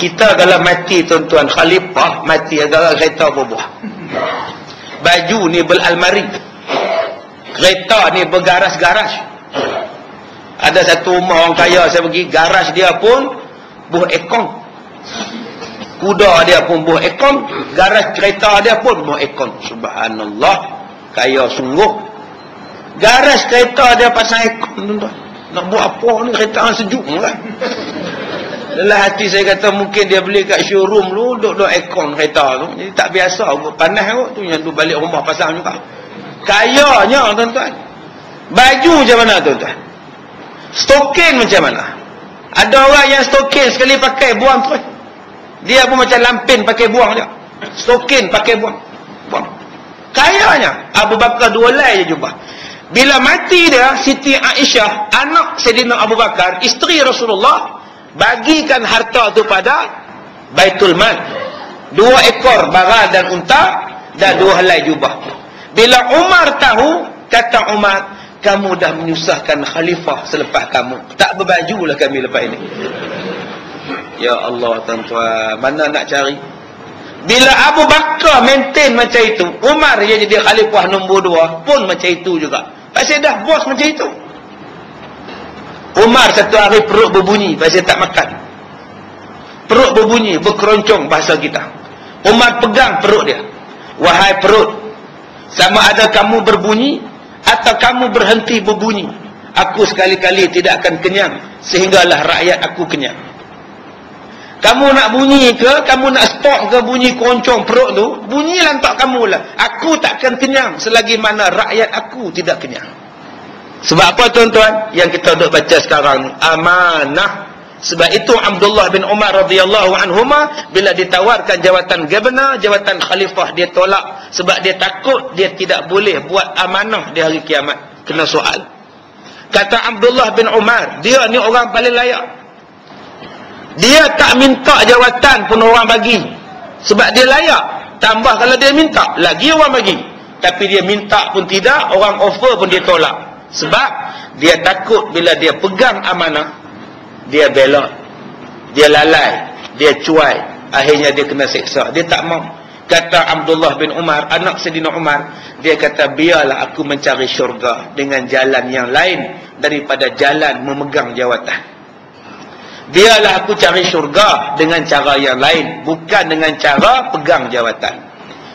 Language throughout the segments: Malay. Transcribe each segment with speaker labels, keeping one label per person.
Speaker 1: Kita kalau mati tuan-tuan, khalifah mati agak kereta berbuah. Baju ni beralmari. Kereta ni bergaras-garas. Ada satu rumah orang kaya saya pergi, garas dia pun buah ekong. Kuda dia pun buah ekong, garas kereta dia pun buah ekong. Subhanallah, kaya sungguh. Garas kereta dia pasang ekong, tuan-tuan. Nak buat apa ni, kereta sejuk kan? Dalam hati saya kata mungkin dia beli kat showroom dulu, duduk ekon kereta tu. Jadi tak biasa, panas kot tu, yang tu balik rumah pasang juga. Kayanya tuan-tuan. Baju macam mana tuan-tuan? Stokin macam mana? Ada orang yang stokin sekali pakai buang terus. Dia pun macam lampin pakai buang je. Stokin pakai buang. Kayanya Abu Bakar 2 helai je jubah. Bila mati dia, Siti Aisyah, anak Sayyidina Abu Bakar, isteri Rasulullah, bagikan harta tu pada Baitul Mal. 2 ekor bara dan unta dan 2 helai jubah. Bila Umar tahu, kata Umar, kamu dah menyusahkan khalifah selepas kamu. Tak berbajulah kami lepas ini. Ya Allah tuan-tuan, mana nak cari? Bila Abu Bakar maintain macam itu, Umar dia jadi khalifah nombor 2 pun macam itu juga. Pasal dah bos macam itu. Umar satu hari perut berbunyi pasal tak makan. Perut berbunyi, berkeroncong bahasa kita. Umar pegang perut dia. Wahai perut, sama ada kamu berbunyi atau kamu berhenti berbunyi, aku sekali-kali tidak akan kenyang sehinggalah rakyat aku kenyang. Kamu nak bunyi ke, kamu nak stop ke bunyi keroncong perut tu, bunyilah untuk kamu lah. Aku takkan kenyang selagi mana rakyat aku tidak kenyang. Sebab apa tuan-tuan? Yang kita duk baca sekarang ni, amanah. Sebab itu Abdullah bin Umar radhiyallahu anhuma bila ditawarkan jawatan governor, jawatan khalifah, dia tolak. Sebab dia takut dia tidak boleh buat amanah di hari kiamat. Kena soal. Kata Abdullah bin Umar, dia ni orang paling layak. Dia tak minta jawatan pun orang bagi. Sebab dia layak. Tambah kalau dia minta, lagi orang bagi. Tapi dia minta pun tidak, orang offer pun dia tolak. Sebab dia takut bila dia pegang amanah, dia belot, dia lalai, dia cuai, akhirnya dia kena seksa. Dia tak mau. Kata Abdullah bin Umar, anak Sayyidina Umar, dia kata, biarlah aku mencari syurga dengan jalan yang lain daripada jalan memegang jawatan. Biarlah aku cari syurga dengan cara yang lain, bukan dengan cara pegang jawatan.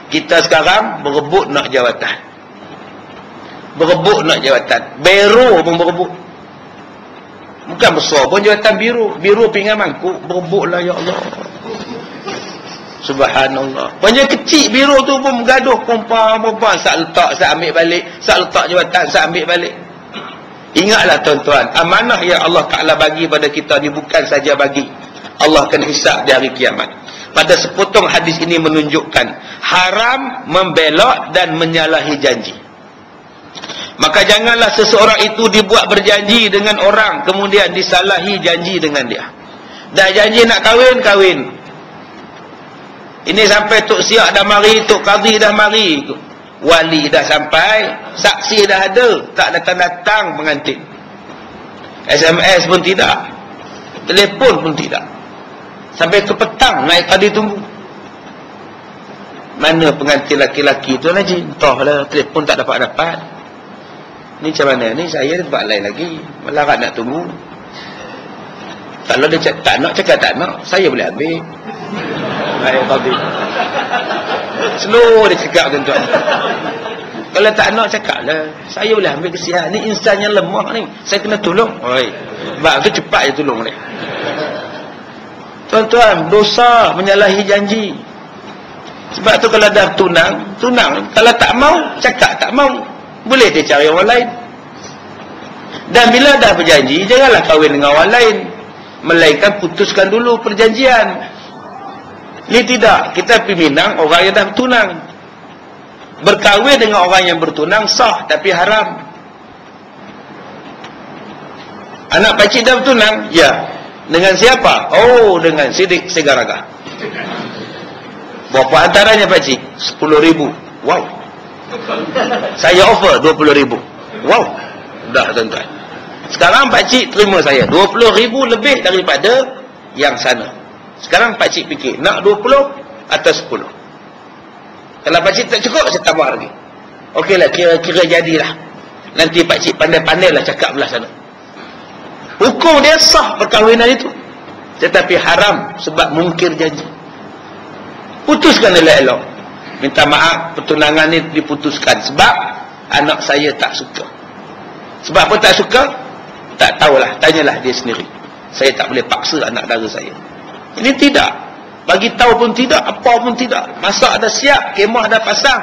Speaker 1: Kita sekarang berebut nak jawatan. Berebut nak jawatan. Biro pun berebut. Bukan besar pun jawatan biro. Biro pinggan mangkuk, berebutlah ya Allah. Subhanallah. Banyak kecil biro tu pun bergaduh. Perempuan-perempuan, sak letak, sak ambil balik. Sak letak jawatan, sak ambil balik. Ingatlah tuan-tuan, amanah yang Allah Ta'ala bagi pada kita ni bukan saja bagi. Allah akan hisab di hari kiamat. Pada sepotong hadis ini menunjukkan haram membelot dan menyalahi janji. Maka janganlah seseorang itu dibuat berjanji dengan orang, kemudian disalahi janji dengan dia. Dah janji nak kahwin, kahwin. Ini sampai Tok Siak dah mari, Tok Qadhi dah mari, wali dah sampai, saksi dah ada, tak datang-datang pengantin. SMS pun tidak, telefon pun tidak. Sampai ke petang naik Qadhi tunggu. Mana pengantin laki-laki tu Haji? Entahlah, telefon tak dapat-dapat. Ni macam mana ni? Saya tempat lain lagi, melarat nak tunggu. Kalau dia tak nak, cakap tak nak, saya boleh ambil. Baik Qadhi. Slow dia cakap tuan-tuan. Kalau tak nak cakap lah, saya boleh ambil, kesian. Ni insan yang lemah ni, saya kena tolong. Oi, sebab tu cepat je tolong dia. Tuan-tuan, dosa menyalahi janji. Sebab tu kalau dah tunang, tunang. Kalau tak mau, cakap tak mau. Boleh dia cari orang lain. Dan bila dah berjanji, janganlah kahwin dengan orang lain. Melainkan putuskan dulu perjanjian. Ni tidak, kita pergi minang orang yang dah bertunang. Berkahwin dengan orang yang bertunang sah, tapi haram. Anak pakcik dah bertunang? Ya. Dengan siapa? Oh, dengan Sidik Segaraga. Berapa antaranya pakcik? 10,000. Wow. Saya offer 20,000. Wow. Dah tuan-tuan. Sekarang pakcik terima saya 20,000 lebih daripada yang sana. Sekarang pakcik fikir, nak 20 atau 10? Kalau pakcik tak cukup, saya tambah lagi. Okeylah, kira-kira jadilah. Nanti pakcik pandai-pandai lah cakap belah sana. Hukum dia sah perkahwinan itu, tetapi haram sebab mungkir janji. Putuskan elok-elok. Minta maaf, pertunangan ni diputuskan sebab anak saya tak suka. Sebab apa tak suka? Tak tahulah, tanyalah dia sendiri. Saya tak boleh paksa anak dara saya. Ini tidak. Bagi tahu pun tidak, apa pun tidak. Masak dah siap, kemah dah pasang,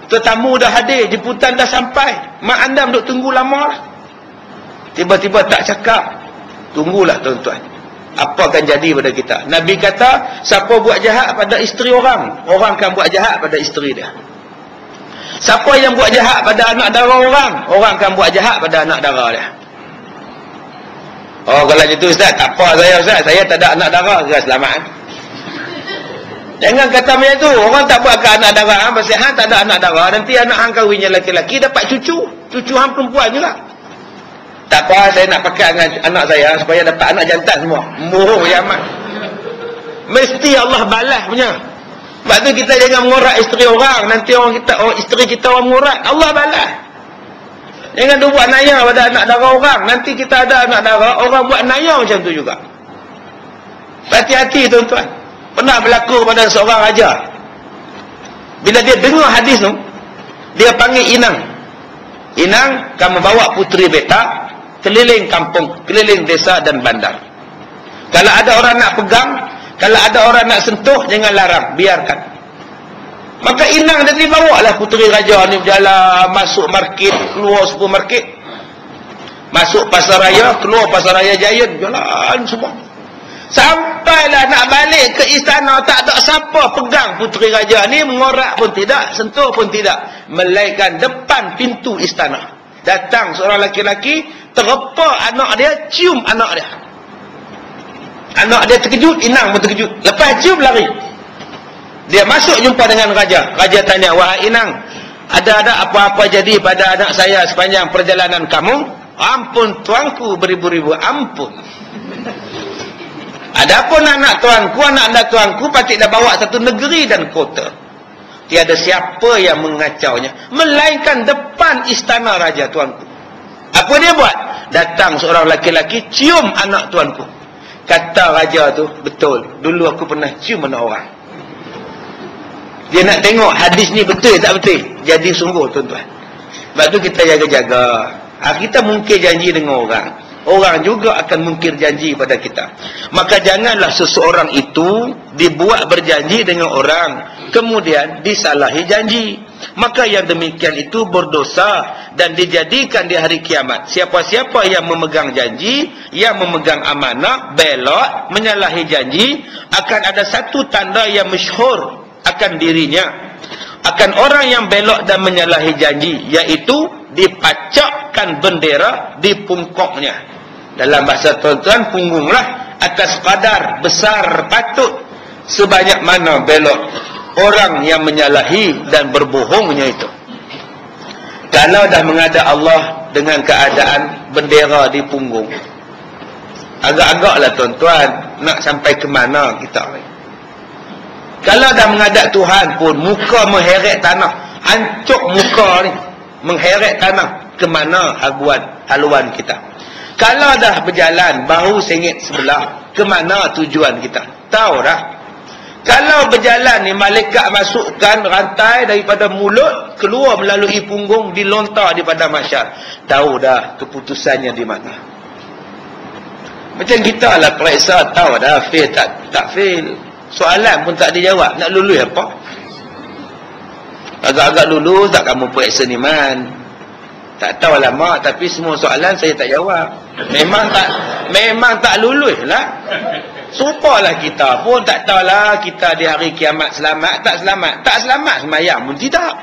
Speaker 1: tetamu dah hadir, jemputan dah sampai. Mak anda duduk tunggu lama lah. Tiba-tiba tak cakap. Tunggulah tuan-tuan. Apa akan jadi pada kita? Nabi kata, siapa buat jahat pada isteri orang, orang akan buat jahat pada isteri dia. Siapa yang buat jahat pada anak dara orang, orang akan buat jahat pada anak dara dia. Oh, kalau gitu Ustaz, tak apa saya Ustaz, saya tak ada anak dara, selamat. Jangan kata macam tu. Orang tak buat ke anak dara, pasal hang tak ada anak dara, nanti anak hang kahwinnya lelaki-lelaki dapat cucu hang perempuan juga. Tak apa, saya nak pakai dengan anak saya supaya dapat anak jantan semua. Murah ya amat. Mesti Allah balas punya. Sebab tu kita jangan mengorak isteri orang, nanti isteri kita orang mengorak, Allah balas. Jangan dia buat naya pada anak dara orang, nanti kita ada anak dara, orang buat naya macam tu juga. Hati-hati tuan-tuan. Pernah berlaku pada seorang raja. Bila dia dengar hadis tu, dia panggil inang. Inang kamu bawa puteri beta keliling kampung, keliling desa dan bandar. Kalau ada orang nak pegang, kalau ada orang nak sentuh, jangan larang, biarkan. Maka inang tadi bawa lah puteri raja ni berjalan, masuk market, keluar supermarket, masuk pasar raya, keluar pasar raya Giant, jalan semua. Sampailah nak balik ke istana, tak ada siapa pegang puteri raja ni, mengorak pun tidak, sentuh pun tidak, melainkan depan pintu istana datang seorang laki-laki, terlepas anak dia, cium anak dia. Anak dia terkejut, inang pun terkejut, lepas cium lari. Dia masuk jumpa dengan raja. Raja tanya, wahai inang, ada apa-apa jadi pada anak saya sepanjang perjalanan kamu? Ampun tuanku, beribu-ribu ampun. Adapun anak tuanku patut dah bawa satu negeri dan kota. Tiada siapa yang mengacaunya, melainkan depan istana raja tuanku. Apa dia buat? Datang seorang laki-laki, cium anak tuanku. Kata raja tu, betul, dulu aku pernah cium anak orang. Dia nak tengok hadis ni betul tak betul. Jadi sungguh tuan-tuan. Sebab tu kita jaga-jaga. Kita mungkir janji dengan orang, orang juga akan mungkir janji pada kita. Maka janganlah seseorang itu dibuat berjanji dengan orang, kemudian disalahi janji. Maka yang demikian itu berdosa dan dijadikan di hari kiamat. Siapa-siapa yang memegang janji, yang memegang amanah, belot, menyalahi janji, akan ada satu tanda yang masyhur akan dirinya, akan orang yang belok dan menyalahi janji, iaitu dipacakkan bendera di pungkoknya. Dalam bahasa tuan-tuan, punggunglah atas kadar besar patut sebanyak mana belok orang yang menyalahi dan berbohongnya itu. Kalau dah menghadap Allah dengan keadaan bendera di punggung, agak-agaklah tuan-tuan, nak sampai ke mana kita? Kalau dah menghadap Tuhan pun, muka mengheret tanah, hancur muka ni, mengheret tanah, ke mana haluan kita? Kalau dah berjalan, bahu sengit sebelah, ke mana tujuan kita? Tahu dah. Kalau berjalan ni, malaikat masukkan rantai daripada mulut, keluar melalui punggung, dilontar di padang mahsyar. Tahu dah keputusannya di mana. Macam kita lah periksa, tahu dah fail tak fail. Soalan pun tak dijawab, nak lulus apa? Agak-agak lulus tak kamu periksa ni man? Tak tahu lama, tapi semua soalan saya tak jawab. Memang tak lulus lah. Supalah kita pun tak tahulah kita di hari kiamat selamat tak selamat. Tak selamat semayang pun tidak.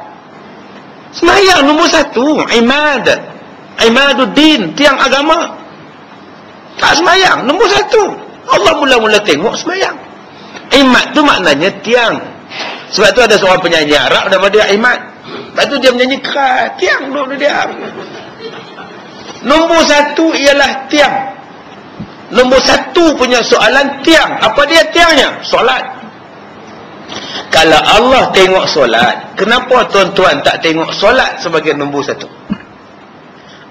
Speaker 1: Semayang nombor satu, imaduddin, tiang agama. Tak semayang nombor satu. Allah mula-mula tengok semayang. Imad tu maknanya tiang. Sebab tu ada seorang penyanyi Arab nama dia Imad. Lepas tu dia menyanyi keras, tiang duduk dia. Nombor satu ialah tiang. Nombor satu punya soalan tiang. Apa dia tiangnya? Solat. Kalau Allah tengok solat, kenapa tuan-tuan tak tengok solat sebagai nombor satu?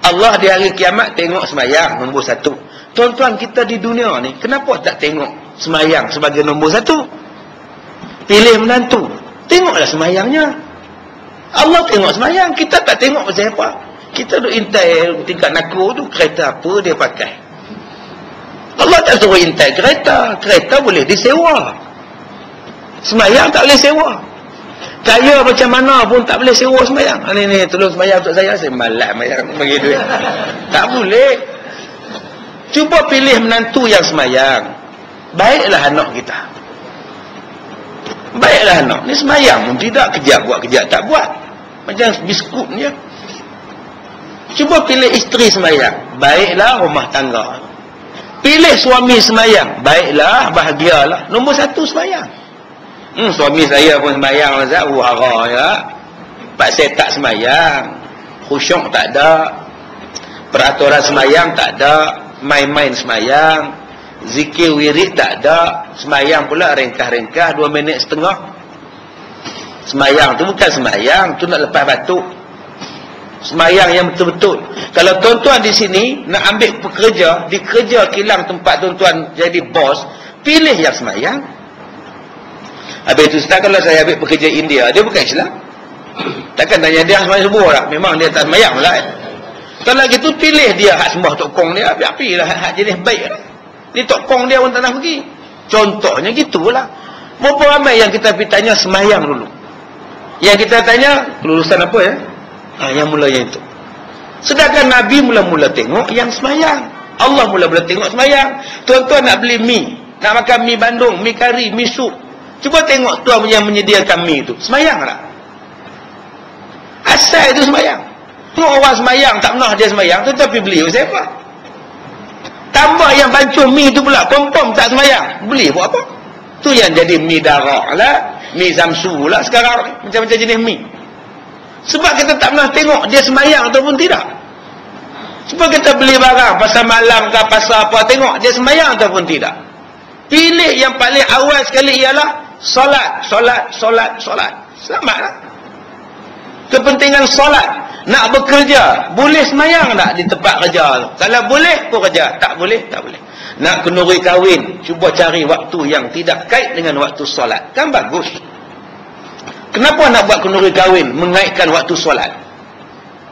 Speaker 1: Allah di hari kiamat tengok semayang nombor satu. Tuan-tuan kita di dunia ni, kenapa tak tengok semayang sebagai nombor satu? Pilih menantu, tengoklah semayangnya. Allah tengok semayang, kita tak tengok pasal apa. Kita duk intai tingkat nakur tu, kereta apa dia pakai. Allah tak suruh intai kereta. Kereta boleh disewa. Semayang tak boleh sewa. Kaya macam mana pun tak boleh sewa semayang. Ni tolong semayang untuk saya malas semayang bagi duit. Tak boleh. Cuba pilih menantu yang semayang. Baiklah anak kita. Baiklah anak. Ni semayang pun tidak, kejap tak buat. Macam biskut je. Cuba pilih isteri semayang. Baiklah rumah tangga. Pilih suami semayang. Baiklah, bahagialah. Nombor satu semayang. Suami saya pun semayang. Wara ya. Pak saya tak semayang. Khusyuk tak ada. Peraturan semayang tak ada. Main-main semayang. Zikir wirid tak ada. Semayang pula ringkah-ringkah 2 minit setengah. Semayang tu bukan semayang, tu nak lepas batuk. Semayang yang betul-betul. Kalau tuan-tuan di sini nak ambil pekerja, di kerja kilang tempat tuan-tuan jadi bos, pilih yang semayang. Habis itu Ustaz, kalau saya ambil pekerja India, dia bukan Islam. Takkan tanya dia semayang subuh tak? Memang dia tak semayang lah. Kalau gitu pilih dia hak sembah Tok Kong dia, api-apilah hak jenis baik lah. Ni Tok Kong dia pun tak nak pergi. Contohnya gitulah. Berapa ramai yang kita pergi tanya semayang dulu. Yang kita tanya, kelulusan apa ya? Yang mula yang itu. Sedangkan Nabi mula-mula tengok yang semayang. Allah mula-mula tengok semayang. Tuan-tuan nak beli mi, nak makan mi Bandung, mi kari, mi sup. Cuba tengok tuan yang menyediakan mi itu. Semayang tak? Asal itu semayang. Tengok orang semayang, tak pernah dia semayang, tetapi beli siapa? Tambah yang bancuh mi itu pula, pom-pom tak semayang. Beli buat apa? Tu yang jadi mi darah lah, mi zamsu lah sekarang. Macam-macam jenis mi. Sebab kita tak pernah tengok dia semayang ataupun tidak. Sebab kita beli barang pasal malam ke pasal apa, tengok dia semayang ataupun tidak. Pilih yang paling awal sekali ialah solat. Selamatlah. Kepentingan solat. Nak bekerja, boleh semayang tak di tempat kerja tu? Kalau boleh, kau kerja. Tak boleh, tak boleh. Nak kenduri kahwin, cuba cari waktu yang tidak kait dengan waktu solat. Kan bagus. Kenapa nak buat kenduri kahwin mengaitkan waktu solat?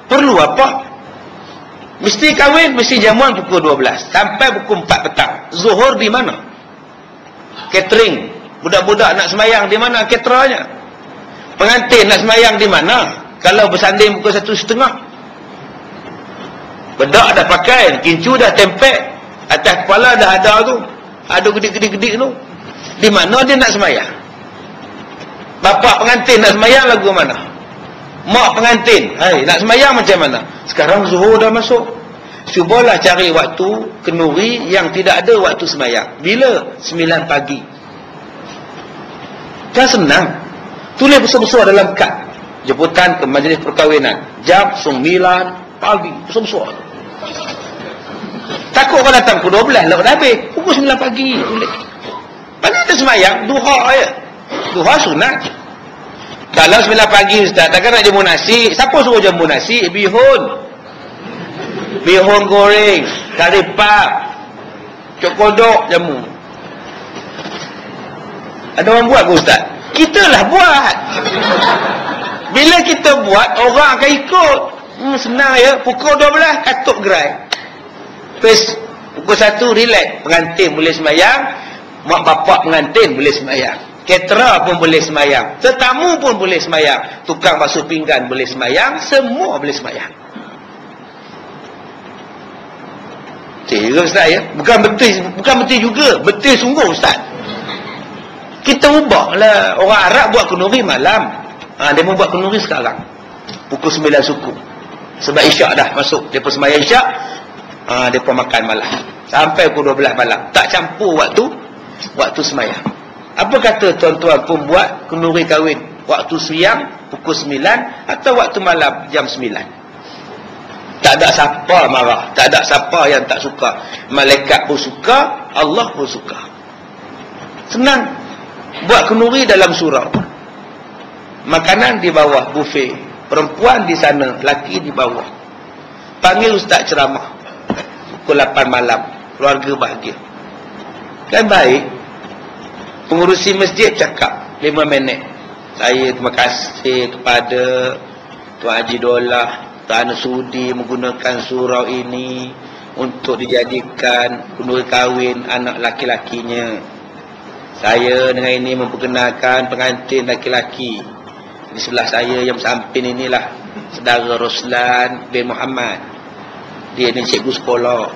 Speaker 1: Perlu apa? Mesti kahwin, mesti jamuan pukul 12 sampai pukul 4 petang. Zuhur di mana? Catering. Budak-budak nak semayang di mana caterernya? Pengantin nak semayang di mana? Kalau bersanding pukul 1:30. Bedak dah pakai, kincu dah tempek, atas kepala dah ada tu. Ada gedik-gedik tu. Di mana dia nak semayang? Bapak pengantin nak semayang lagu mana? Mak pengantin, hai, nak semayang macam mana? Sekarang zuhur dah masuk. Cubalah cari waktu kenduri yang tidak ada waktu semayang. Bila? 9 pagi. Kan senang. Tulis besar-besar dalam kad. Jemputan ke majlis perkahwinan. Jam 9 pagi. Besar-besar. Takut kau datang pukul 12 lah dah habis. Pukul 9 pagi. Mana ada semayang? Duha je. Duha sunat. Kalau 9 pagi Ustaz, takkan nak jamu nasi. Siapa suruh jamu nasi? Bihun. Bihun goreng. Kari pap. Cokodok jamu. Ada orang buat ke Ustaz? Kita lah buat. Bila kita buat, orang akan ikut. Senang ya. Pukul 12, katuk gerai. Terus, pukul 1, relax. Pengantin boleh semayang. Mak bapak pengantin boleh semayang. Caterer pun boleh semayang. Tetamu pun boleh semayang. Tukang basuh pinggan boleh semayang. Semua boleh semayang. Betul juga Ustaz ya. Bukan betul juga. Betul sungguh Ustaz. Kita ubahlah. Orang Arab buat kenduri malam. Dia mau buat kenduri sekarang. Pukul 9 suku. Sebab isyak dah masuk. Dia pun semayang isyak. Dia pun makan malam. Sampai pukul 12 malam. Tak campur waktu semayang. Apa kata tuan-tuan pun buat kenduri kahwin waktu siang pukul 9 atau waktu malam jam 9? Tak ada siapa marah, tak ada siapa yang tak suka. Malaikat pun suka, Allah pun suka. Senang. Buat kenduri dalam surau. Makanan di bawah buffet, perempuan di sana, laki di bawah. Panggil ustaz ceramah pukul 8 malam, keluarga bahagia. Kan baik. Pengurusi masjid cakap 5 minit. Saya terima kasih kepada Tuan Haji Dolah kerana sudi menggunakan surau ini untuk dijadikan kenduri kahwin anak laki-lakinya. Saya dengan ini memperkenalkan pengantin laki-laki. Di sebelah saya yang samping inilah saudara Roslan bin Muhammad. Dia ni cikgu sekolah.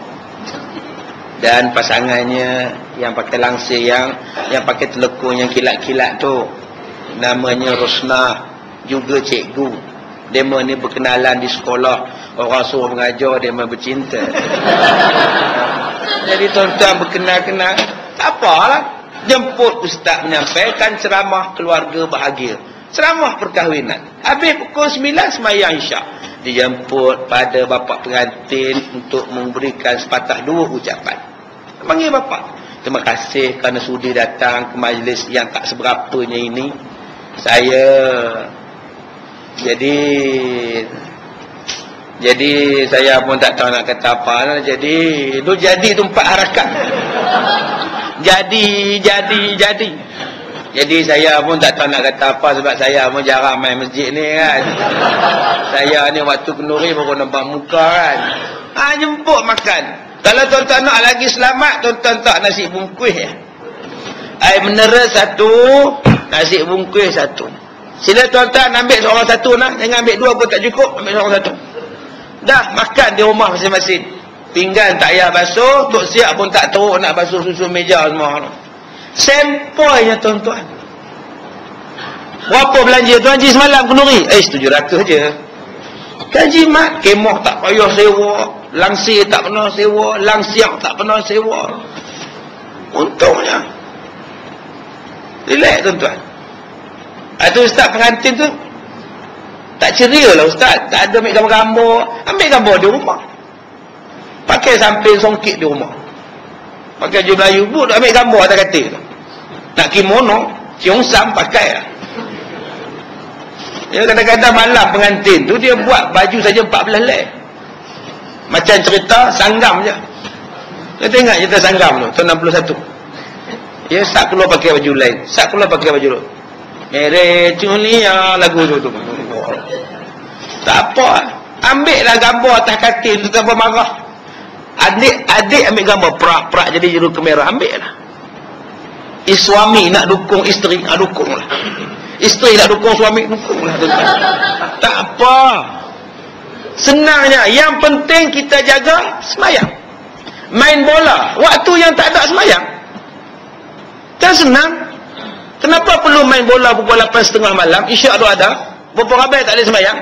Speaker 1: Dan pasangannya yang pakai langsir yang pakai telekung yang kilat-kilat tu, namanya Rosnah, juga cikgu. Dema ni berkenalan di sekolah, orang suruh mengajar, dema bercinta. Jadi tuan-tuan berkenal-kenal, tak apalah. Jemput ustaz menyampaikan ceramah keluarga bahagia, ceramah perkahwinan. Habis pukul 9 sembahyang isyak. Dijemput pada bapa pengantin untuk memberikan sepatah dua ucapan. Panggil bapa. Terima kasih kerana sudi datang ke majlis yang tak seberapanya ini. Jadi saya pun tak tahu nak kata apa. Jadi tu 4 harakat. Jadi saya pun tak tahu nak kata apa sebab saya pun jarang main masjid ni kan. Saya ni waktu kenduri baru nampak muka kan. Jemput makan. Kalau tuan-tuan nak lagi selamat, tuan-tuan tak nasi bungkus ya. Air mineral 1, nasi bungkus 1. Sila tuan-tuan ambil seorang 1 nah. Jangan ambil 2 pun tak cukup, ambil seorang 1. Dah makan di rumah masing-masing. Pinggan tak payah basuh, tok siap pun tak teruk nak basuh susun meja semua. Sempoi tuan-tuan. Berapa belanja Tuan Haji semalam kenduri? 700 je. Kan jimat, kemah tak payah sewa, langsir tak pernah sewa, langsiang tak pernah sewa. Untungnya. Relax tuan-tuan. Itu ustaz pengantin tu tak ceria lah ustaz. Tak ada ambil gambar-gambar. Ambil gambar di rumah. Pakai samping songkit di rumah. Pakai baju Melayu pun ambil gambar atas katil tu. Nak kimono, Ciong Sam pakai lah. Ya, kadang-kadang malam pengantin tu dia buat baju saja 14 lek. Macam cerita sanggam je. Kita ingat cerita sanggam tu tahun 61. Ya, sak keluar pakai baju lain, sak keluar pakai baju lain. Mere Julia lagu tu. Tak apa. Ambil lah gambar atas katil tu tanpa marah. Adik ambil gambar perak-perak jadi juru kamera, ambil lah. Suami nak dukung isteri, dukung lah. Isteri nak dukung suami, dukung lah. Tak apa. Senangnya, yang penting kita jaga semayang. Main bola waktu yang tak ada semayang kan senang. Kenapa perlu main bola pukul 8.30 malam? Isyak tu ada, berapa ramai tak ada semayang?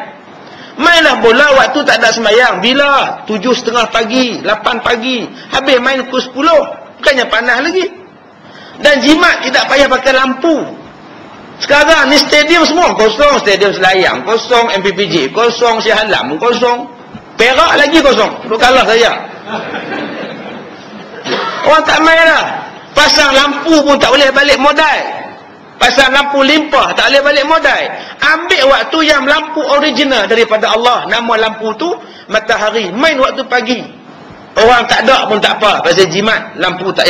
Speaker 1: Mainlah bola waktu tak ada semayang. Bila? 7.30 pagi, 8 pagi. Habis main pukul 10. Bukannya panas lagi. Dan jimat tidak payah pakai lampu. Sekarang ni stadium semua kosong. Stadium Selayang kosong, MPPJ kosong, Shah Alam kosong, Perak lagi kosong. Duk kalah saya. Orang tak main lah. Pasang lampu pun tak boleh balik modal. Pasang lampu limpah tak boleh balik modal. Ambil waktu yang lampu original daripada Allah. Nama lampu tu matahari. Main waktu pagi. Orang tak ada pun tak apa. Pasal jimat lampu tak